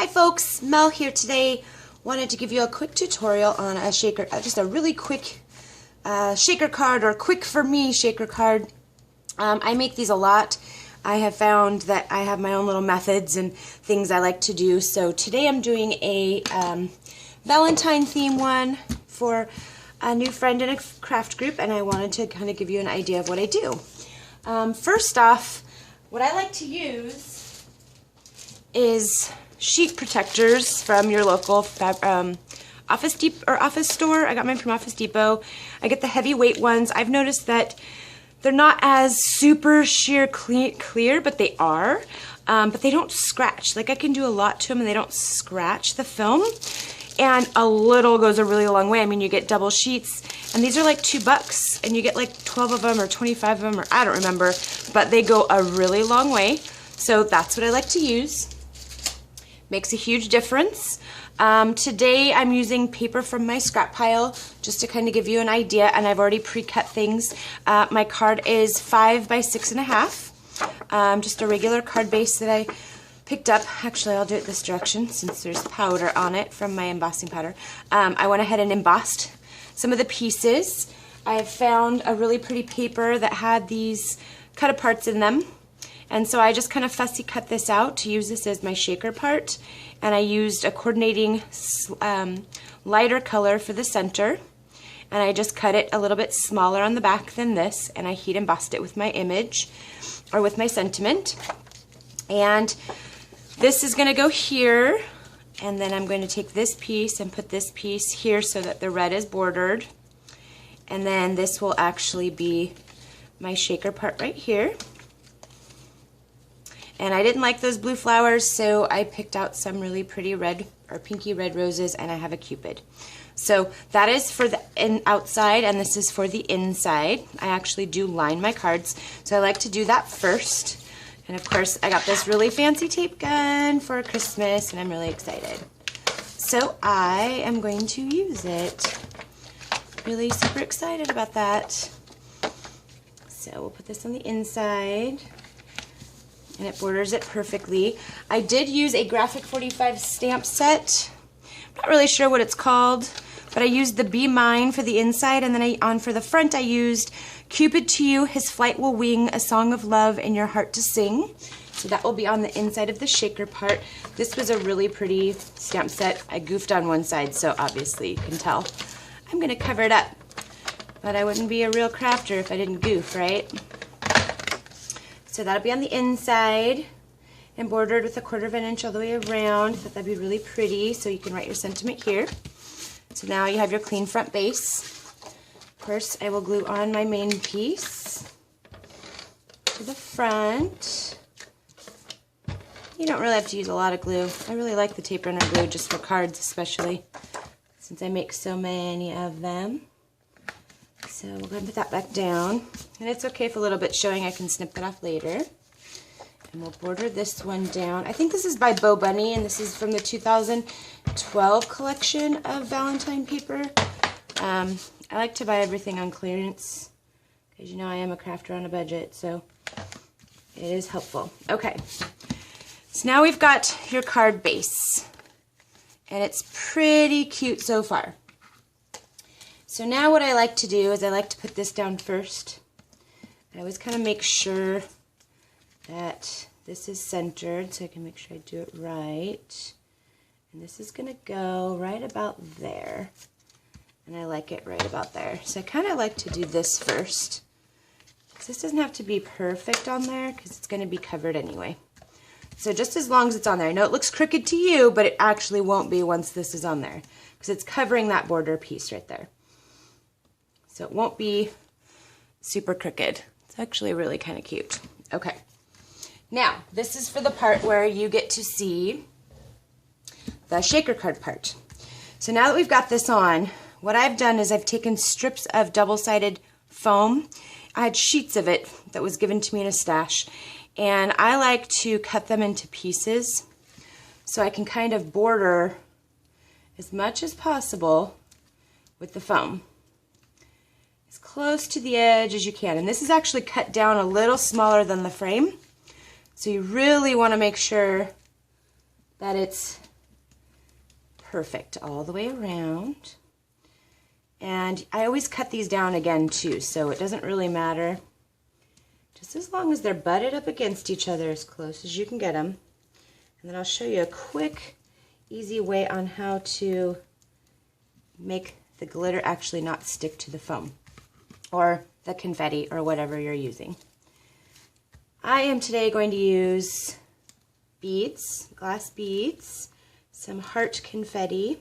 folks, Mel here today. Wanted to give you a quick tutorial on a shaker, just a really quick shaker card, or quick for me shaker card. I make these a lot. I have found that I have my own little methods and things I like to do. So today I'm doing a Valentine theme one for a new friend in a craft group, and I wanted to kind of give you an idea of what I do. First off, what I like to use is sheet protectors from your local office store. I got mine from Office Depot. I get the heavyweight ones. I've noticed that they're not as super sheer clear, but they are. But they don't scratch. Like, I can do a lot to them and they don't scratch the film. And a little goes a really long way. I mean, you get double sheets, and these are like $2, and you get like 12 of them or 25 of them, or I don't remember, but they go a really long way. So that's what I like to use. Makes a huge difference. Today I'm using paper from my scrap pile just to kind of give you an idea, and I've already pre-cut things. My card is 5 by 6.5, just a regular card base that I picked up. Actually, I'll do it this direction since there's powder on it from my embossing powder. I went ahead and embossed some of the pieces. I have found a really pretty paper that had these cut aparts in them. And so I just kind of fussy cut this out to use this as my shaker part. And I used a coordinating lighter color for the center. And I just cut it a little bit smaller on the back than this. And I heat embossed it with my image, or with my sentiment. And this is going to go here. And then I'm going to take this piece and put this piece here so that the red is bordered. And then this will actually be my shaker part right here. And I didn't like those blue flowers, so I picked out some really pretty red or pinky red roses, and I have a Cupid. So that is for the outside, and this is for the inside. I actually do line my cards, so I like to do that first. And of course, I got this really fancy tape gun for Christmas, and I'm really excited. So I am going to use it. Really super excited about that. So we'll put this on the inside. And it borders it perfectly. I did use a Graphic 45 stamp set. I'm not really sure what it's called, but I used the Be Mine for the inside, and then for the front I used Cupid to You, His Flight Will Wing, A Song of Love in Your Heart to Sing. So that will be on the inside of the shaker part. This was a really pretty stamp set. I goofed on one side, so obviously you can tell. I'm gonna cover it up, but I wouldn't be a real crafter if I didn't goof, right? So that'll be on the inside and bordered with 1/4 inch all the way around. I thought that'd be really pretty, so you can write your sentiment here. So now you have your clean front base. Of course, I will glue on my main piece to the front. You don't really have to use a lot of glue. I really like the tape runner glue just for cards, especially since I make so many of them. So we're going to put that back down. And it's okay if a little bit's showing, I can snip that off later. And we'll border this one down. I think this is by Bo Bunny, and this is from the 2012 collection of Valentine paper. I like to buy everything on clearance, because you know I am a crafter on a budget, so it is helpful. Okay, so now we've got your card base, and it's pretty cute so far. So now what I like to do is I like to put this down first. I always kind of make sure that this is centered, so I can make sure I do it right. And this is going to go right about there. And I like it right about there. So I kind of like to do this first, because this doesn't have to be perfect on there, because it's going to be covered anyway. So just as long as it's on there. I know it looks crooked to you, but it actually won't be once this is on there, because it's covering that border piece right there. So it won't be super crooked. It's actually really kind of cute. Okay. Now, this is for the part where you get to see the shaker card part. So now that we've got this on, what I've done is I've taken strips of double-sided foam. I had sheets of it that was given to me in a stash, and I like to cut them into pieces so I can kind of border as much as possible with the foam, as close to the edge as you can. And this is actually cut down a little smaller than the frame, so you really want to make sure that it's perfect all the way around. And I always cut these down again too, so it doesn't really matter. Just as long as they're butted up against each other as close as you can get them. And then I'll show you a quick, easy way on how to make the glitter actually not stick to the foam or the confetti or whatever you're using. I am today going to use beads, glass beads, some heart confetti,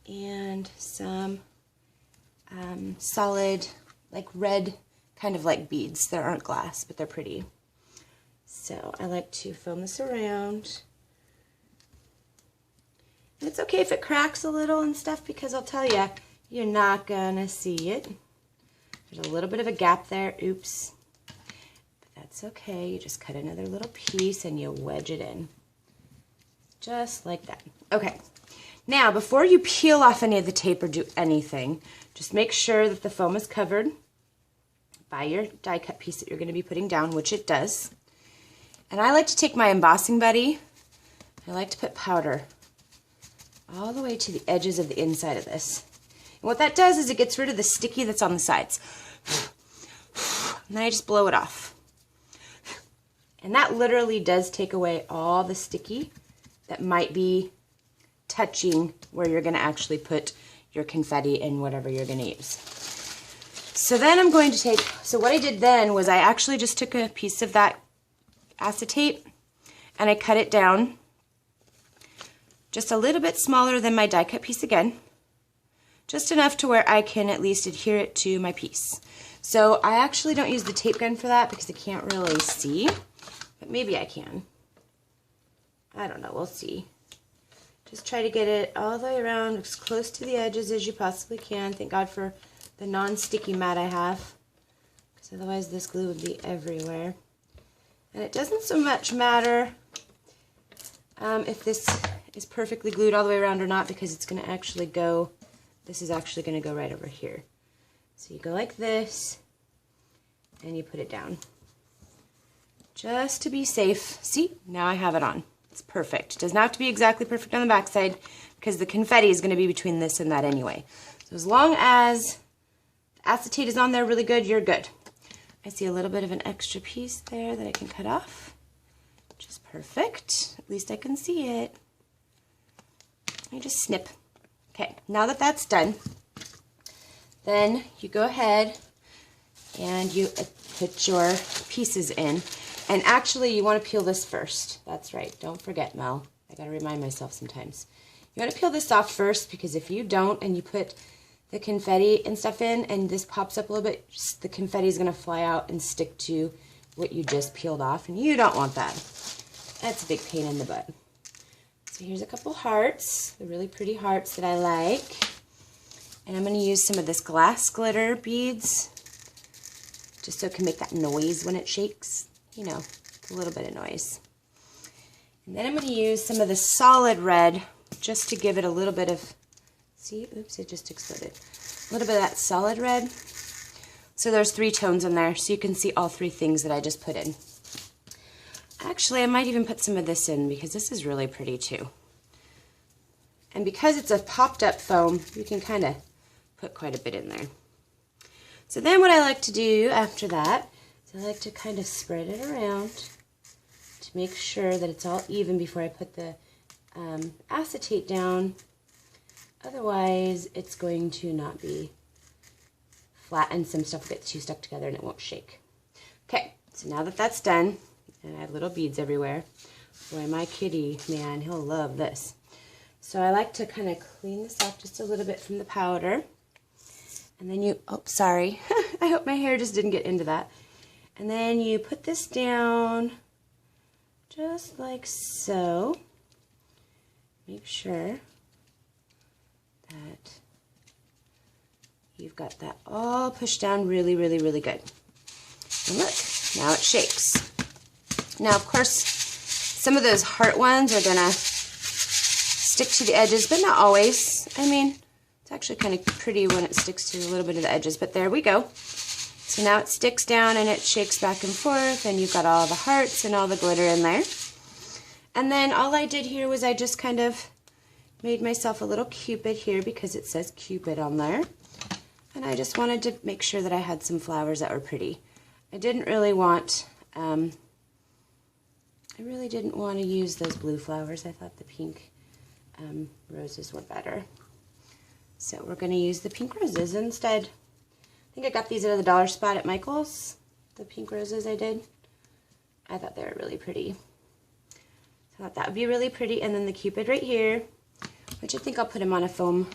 and some solid, like red, kind of like beads. They aren't glass, but they're pretty. So I like to foam this around. And it's okay if it cracks a little and stuff, because I'll tell you, you're not gonna see it. There's a little bit of a gap there, oops. But that's okay, you just cut another little piece and you wedge it in. Just like that. Okay, now before you peel off any of the tape or do anything, just make sure that the foam is covered by your die cut piece that you're gonna be putting down, which it does. And I like to take my embossing buddy, I like to put powder all the way to the edges of the inside of this. And what that does is it gets rid of the sticky that's on the sides. And then I just blow it off. And that literally does take away all the sticky that might be touching where you're going to actually put your confetti and whatever you're going to use. So then I'm going to take, so what I did then was I actually just took a piece of that acetate and I cut it down just a little bit smaller than my die cut piece again, just enough to where I can at least adhere it to my piece. So I actually don't use the tape gun for that because I can't really see, but maybe I can. I don't know, we'll see. Just try to get it all the way around as close to the edges as you possibly can. Thank God for the non-sticky mat I have, because otherwise this glue would be everywhere. And it doesn't so much matter if this is perfectly glued all the way around or not, because it's going to actually go, this is actually going to go right over here. So you go like this, and you put it down. Just to be safe. See, now I have it on. It's perfect. It does not have to be exactly perfect on the back side, because the confetti is going to be between this and that anyway. So as long as the acetate is on there really good, you're good. I see a little bit of an extra piece there that I can cut off, which is perfect. At least I can see it. You just snip. Okay, now that that's done, then you go ahead and you put your pieces in. And actually, you want to peel this first. That's right. Don't forget, Mel. I got to remind myself sometimes. You want to peel this off first, because if you don't and you put the confetti and stuff in and this pops up a little bit, the confetti is going to fly out and stick to what you just peeled off, and you don't want that. That's a big pain in the butt. So here's a couple hearts, the really pretty hearts that I like. And I'm going to use some of this glass glitter beads, just so it can make that noise when it shakes. You know, a little bit of noise. And then I'm going to use some of the solid red, just to give it a little bit of, see, oops, it just exploded. A little bit of that solid red. So there's 3 tones in there, so you can see all 3 things that I just put in. Actually, I might even put some of this in, because this is really pretty too. And because it's a popped up foam, you can kind of put quite a bit in there. So then what I like to do after that is I like to kind of spread it around to make sure that it's all even before I put the acetate down. Otherwise, it's going to not be flat and some stuff will get too stuck together and it won't shake. Okay, so now that that's done, and I have little beads everywhere. Boy, my kitty, man, he'll love this. So I like to kind of clean this off just a little bit from the powder. And then you, oh, sorry. I hope my hair just didn't get into that. And then you put this down just like so. Make sure that you've got that all pushed down really, really, really good. And look, now it shakes. Now, of course, some of those heart ones are going to stick to the edges, but not always. I mean, it's actually kind of pretty when it sticks to a little bit of the edges, but there we go. So now it sticks down and it shakes back and forth, and you've got all the hearts and all the glitter in there. And then all I did here was I just kind of made myself a little Cupid here because it says Cupid on there. And I just wanted to make sure that I had some flowers that were pretty. I didn't really want, I really didn't want to use those blue flowers. I thought the pink roses were better. So we're going to use the pink roses instead. I think I got these at the dollar spot at Michael's. The pink roses I did. I thought they were really pretty. So I thought that would be really pretty. And then the Cupid right here, which I think I'll put him on a foam.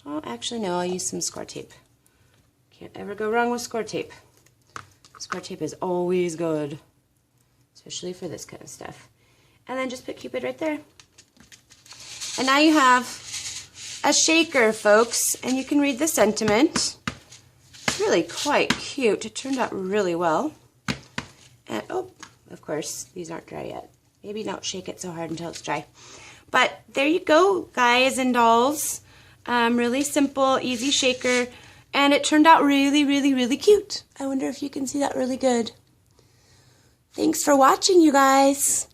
Oh, actually no, I'll use some score tape. Can't ever go wrong with score tape. Score tape is always good, especially for this kind of stuff. And then just put Cupid right there. And now you have a shaker, folks, and you can read the sentiment. It's really quite cute. It turned out really well. And, oh, of course, these aren't dry yet. Maybe don't shake it so hard until it's dry. But there you go, guys and dolls. Really simple, easy shaker. And it turned out really, really, really cute. I wonder if you can see that really good. Thanks for watching, you guys.